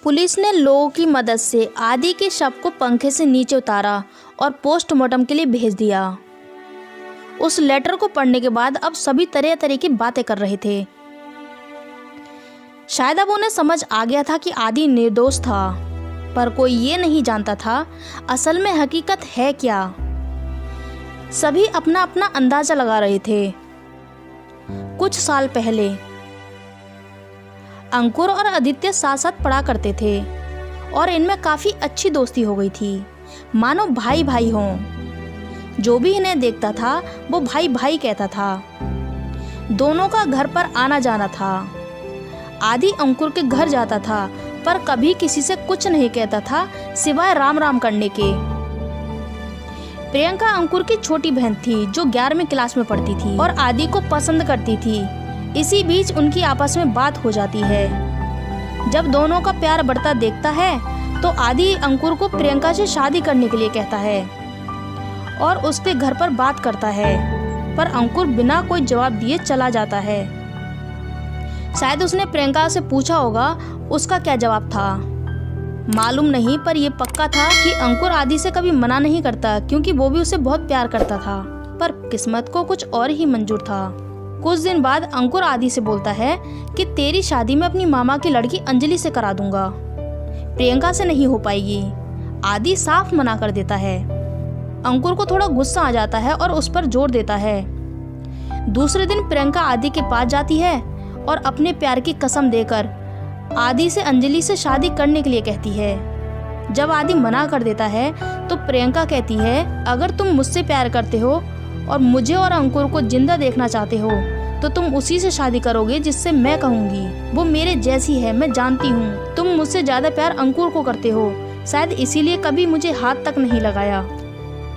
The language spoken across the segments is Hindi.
पुलिस ने लोगों की मदद से आदि के शव को पंखे से नीचे उतारा और पोस्टमार्टम के लिए भेज दिया। उस लेटर को पढ़ने के बाद अब सभी तरह तरह की बातें कर रहे थे। शायद अब उन्हें समझ आ गया था कि आदि निर्दोष था, पर कोई ये नहीं जानता था असल में हकीकत है क्या। सभी अपना अपना अंदाजा लगा रहे थे। कुछ साल पहले अंकुर और आदित्य साथ साथ पढ़ा करते थे और इनमें काफ़ी अच्छी दोस्ती हो गई थी, मानो भाई भाई हों। जो भी इन्हें देखता था वो भाई भाई कहता था। दोनों का घर पर आना जाना था। आदि अंकुर के घर जाता था पर कभी किसी से कुछ नहीं कहता था सिवाय राम राम करने के। प्रियंका अंकुर की छोटी बहन थी जो 11वीं क्लास में पढ़ती थी और आदि को पसंद करती थी। इसी बीच उनकी आपस में बात हो जाती है। जब दोनों का प्यार बढ़ता देखता है तो आदि अंकुर को प्रियंका से शादी करने के लिए कहता है और उसके घर पर बात करता है, पर अंकुर बिना कोई जवाब दिए चला जाता है। शायद उसने प्रियंका से पूछा होगा, उसका क्या जवाब था मालूम नहीं, पर यह पक्का था कि अंकुर आदि से कभी मना नहीं करता क्योंकि वो भी उसे बहुत प्यार करता था। पर किस्मत को कुछ और ही मंजूर था। कुछ दिन बाद अंकुर आदि से बोलता है कि तेरी शादी मैं अपनी मामा की लड़की अंजलि से करा दूंगा, प्रियंका से नहीं हो पाएगी। आदि साफ मना कर देता है। अंकुर को थोड़ा गुस्सा आ जाता है और उस पर जोर देता है। दूसरे दिन प्रियंका आदि के पास जाती है और अपने प्यार की कसम देकर आदि से अंजलि से शादी करने के लिए कहती है। जब आदि मना कर देता है तो प्रियंका कहती है, अगर तुम मुझसे प्यार करते हो और मुझे और अंकुर को जिंदा देखना चाहते हो तो तुम उसी से शादी करोगे जिससे मैं कहूँगी। वो मेरे जैसी है, मैं जानती हूँ। तुम मुझसे ज़्यादा प्यार अंकुर को करते हो, शायद इसीलिए कभी मुझे हाथ तक नहीं लगाया।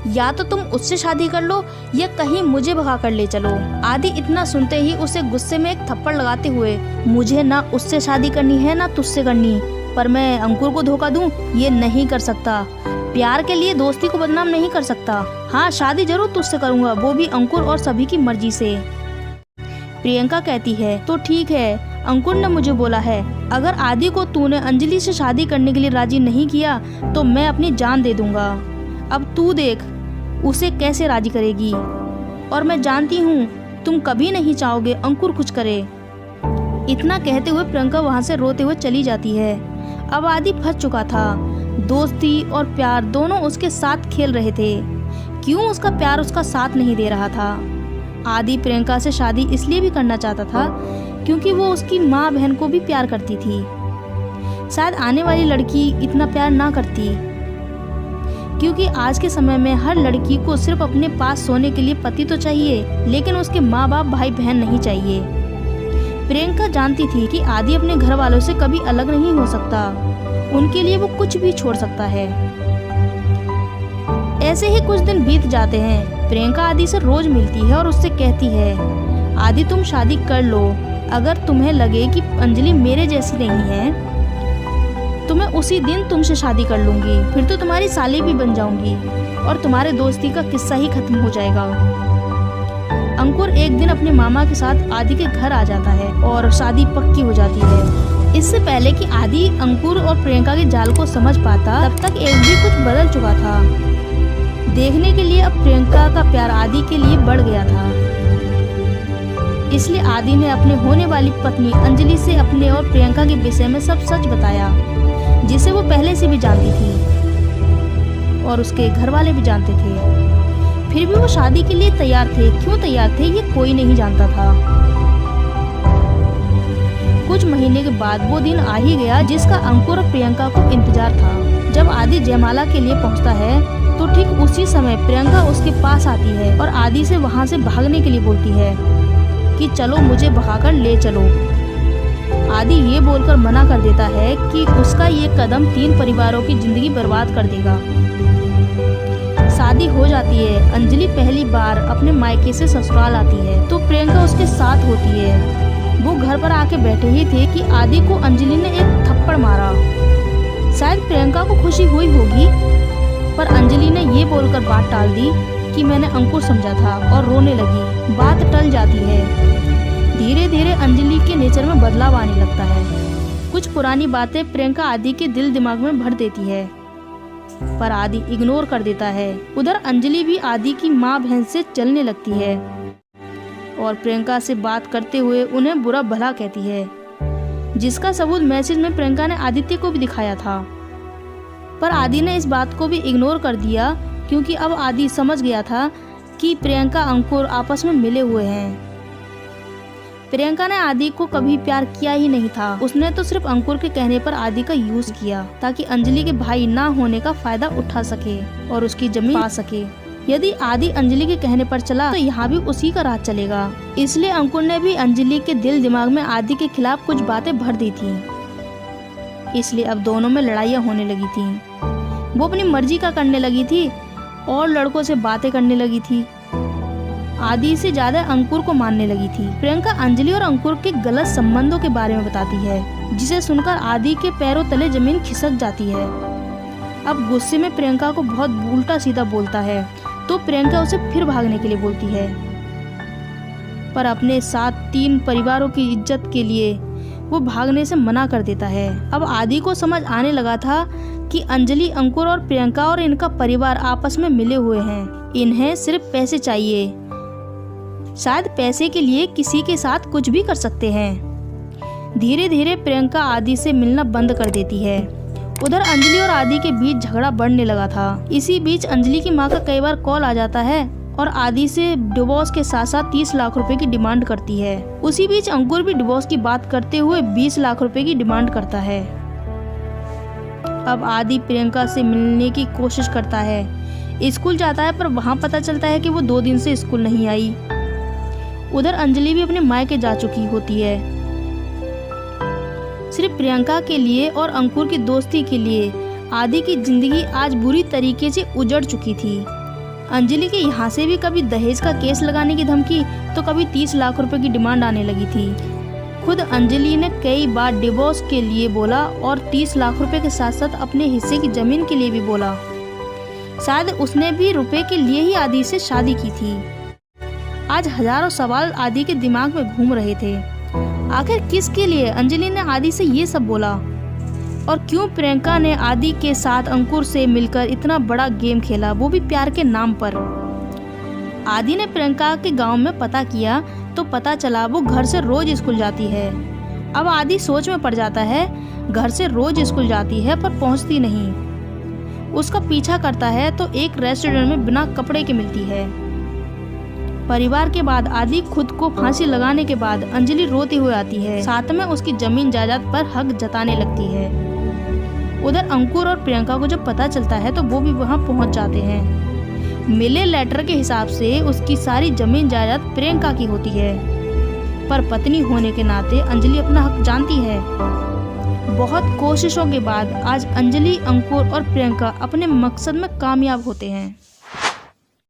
या तो तुम उससे शादी कर लो या कहीं मुझे भगा कर ले चलो। आदि इतना सुनते ही उसे गुस्से में एक थप्पड़ लगाते हुए, मुझे ना उससे शादी करनी है ना तुझसे करनी, पर मैं अंकुर को धोखा दूं ये नहीं कर सकता। प्यार के लिए दोस्ती को बदनाम नहीं कर सकता। हाँ, शादी जरूर तुझसे करूंगा, वो भी अंकुर और सभी की मर्जी से। प्रियंका कहती है, तो ठीक है, अंकुर ने मुझे बोला है अगर आदि को तूने अंजलि से शादी करने के लिए राजी नहीं किया तो मैं अपनी जान दे दूंगा। अब तू देख उसे कैसे राजी करेगी, और मैं जानती हूँ तुम कभी नहीं चाहोगे अंकुर कुछ करे। इतना कहते हुए प्रियंका वहाँ से रोते हुए चली जाती है। अब आदि फंस चुका था। दोस्ती और प्यार दोनों उसके साथ खेल रहे थे। क्यों उसका प्यार उसका साथ नहीं दे रहा था। आदि प्रियंका से शादी इसलिए भी करना चाहता था क्योंकि वो उसकी माँ बहन को भी प्यार करती थी। शायद आने वाली लड़की इतना प्यार ना करती, क्योंकि आज के समय में हर लड़की को सिर्फ अपने पास सोने के लिए पति तो चाहिए, लेकिन उसके माँ बाप भाई बहन नहीं चाहिए। प्रियंका जानती थी कि आदि अपने घर वालों से कभी अलग नहीं हो सकता, उनके लिए वो कुछ भी छोड़ सकता है। ऐसे ही कुछ दिन बीत जाते हैं। प्रियंका आदि से रोज मिलती है और उससे कहती है, आदि तुम शादी कर लो, अगर तुम्हें लगे कि अंजलि मेरे जैसी नहीं है तो मैं उसी दिन तुमसे शादी कर लूंगी, फिर तो तुम्हारी साली भी बन जाऊंगी और तुम्हारे दोस्ती का किस्सा ही खत्म हो जाएगा। अंकुर एक दिन अपने मामा के साथ आदि के घर आ जाता है और शादी पक्की हो जाती है। इससे पहले कि आदि अंकुर और प्रियंका के जाल को समझ पाता, तब तक एक भी कुछ बदल चुका था। देखने के लिए अब प्रियंका का प्यार आदि के लिए बढ़ गया था। इसलिए आदि ने अपने होने वाली पत्नी अंजलि से अपने और प्रियंका के विषय में सब सच बताया, जिसे वो पहले से भी जानती थी और उसके घर वाले भी जानते थे। फिर भी वो शादी के लिए तैयार थे। क्यों तैयार थे ये कोई नहीं जानता था। कुछ महीने के बाद वो दिन आ ही गया जिसका अंकुर और प्रियंका को इंतजार था। जब आदि जयमाला के लिए पहुंचता है तो ठीक उसी समय प्रियंका उसके पास आती है और आदि से वहां से भागने के लिए बोलती है कि चलो मुझे भगाकर ले चलो। आदि ये बोलकर मना कर देता है कि उसका ये कदम 3 परिवारों की जिंदगी बर्बाद कर देगा। शादी हो जाती है। अंजलि पहली बार अपने मायके से ससुराल आती है तो प्रियंका उसके साथ होती है। वो घर पर आके बैठे ही थे कि आदि को अंजलि ने एक थप्पड़ मारा। शायद प्रियंका को खुशी हुई होगी, पर अंजलि ने ये बोलकर बात टाल दी कि मैंने अंकुर समझा था और रोने लगी। बात टल जाती है। धीरे धीरे अंजलि के नेचर में बदलाव आने लगता है। कुछ पुरानी बातें प्रियंका आदि के दिल दिमाग में भर देती है, पर आदि इग्नोर कर देता है। उधर अंजलि भी आदि की माँ बहन से चलने लगती है और प्रियंका से बात करते हुए उन्हें बुरा भला कहती है, जिसका सबूत मैसेज में प्रियंका ने आदित्य को भी दिखाया था। पर आदि ने इस बात को भी इग्नोर कर दिया, क्योंकि अब आदि समझ गया था कि प्रियंका अंकुर आपस में मिले हुए हैं। प्रियंका ने आदि को कभी प्यार किया ही नहीं था। उसने तो सिर्फ अंकुर के कहने पर आदि का यूज किया, ताकि अंजलि के भाई ना होने का फायदा उठा सके और उसकी जमीन पा सके। यदि आदि अंजलि के कहने पर चला तो यहाँ भी उसी का राज चलेगा। इसलिए अंकुर ने भी अंजलि के दिल दिमाग में आदि के खिलाफ कुछ बातें भर दी थी। इसलिए अब दोनों में लड़ाइयाँ होने लगी थी। वो अपनी मर्जी का करने लगी थी और लड़कों से बातें करने लगी थी। आदि से ज्यादा अंकुर को मानने लगी थी। प्रियंका अंजलि और अंकुर के गलत संबंधों के बारे में बताती है, जिसे सुनकर आदि के पैरों तले जमीन खिसक जाती है। अब गुस्से में प्रियंका को बहुत उल्टा सीधा बोलता है, तो प्रियंका उसे फिर भागने के लिए बोलती है, पर अपने साथ 3 परिवारों की इज्जत के लिए वो भागने से मना कर देता है। अब आदि को समझ आने लगा था कि अंजलि, अंकुर और प्रियंका और इनका परिवार आपस में मिले हुए हैं। इन्हें सिर्फ पैसे चाहिए, शायद पैसे के लिए किसी के साथ कुछ भी कर सकते हैं। धीरे धीरे प्रियंका आदि से मिलना बंद कर देती है। उधर अंजलि और आदि के बीच झगड़ा बढ़ने लगा था। इसी बीच अंजलि की माँ का कई बार कॉल आ जाता है और आदि से डिवोर्स के साथ साथ 30 लाख रुपए की डिमांड करती है। उसी बीच अंकुर भी डिवोर्स की बात करते हुए 20 लाख रुपए की डिमांड करता है। अब आदि प्रियंका से मिलने की कोशिश करता है। स्कूल जाता है, पर वहाँ पता चलता है कि वो 2 दिन से स्कूल नहीं आई। उधर अंजलि भी अपने मायके जा चुकी होती है। सिर्फ प्रियंका के लिए और अंकुर की दोस्ती के लिए आदि की जिंदगी आज बुरी तरीके से उजड़ चुकी थी। अंजलि के यहाँ से भी कभी दहेज का केस लगाने की धमकी, तो कभी 30 लाख रुपए की डिमांड आने लगी थी। खुद अंजलि ने कई बार डिवोर्स के लिए बोला और 30 लाख रुपए के साथ साथ अपने हिस्से की जमीन के लिए भी बोला। शायद उसने भी रुपए के लिए ही आदि से शादी की थी। आज हजारों सवाल आदि के दिमाग में घूम रहे थे। आखिर किसके लिए अंजलि ने आदि से ये सब बोला, और क्यों प्रियंका ने आदि के साथ अंकुर से मिलकर इतना बड़ा गेम खेला, वो भी प्यार के नाम पर। आदि ने प्रियंका के गांव में पता किया तो पता चला वो घर से रोज स्कूल जाती है। अब आदि सोच में पड़ जाता है, घर से रोज स्कूल जाती है पर पहुंचती नहीं। उसका पीछा करता है तो एक रेस्टोरेंट में बिना कपड़े के मिलती है। परिवार के बाद आदि खुद को फांसी लगाने के बाद अंजलि रोती हुई आती है, साथ में उसकी जमीन जायदाद पर हक जताने लगती है। उधर अंकुर और प्रियंका को जब पता चलता है तो वो भी वहां पहुंच जाते हैं। मिले लेटर के हिसाब से उसकी सारी जमीन जायदाद प्रियंका की होती है, पर पत्नी होने के नाते अंजलि अपना हक जानती है। बहुत कोशिशों के बाद आज अंजलि, अंकुर और प्रियंका अपने मकसद में कामयाब होते हैं।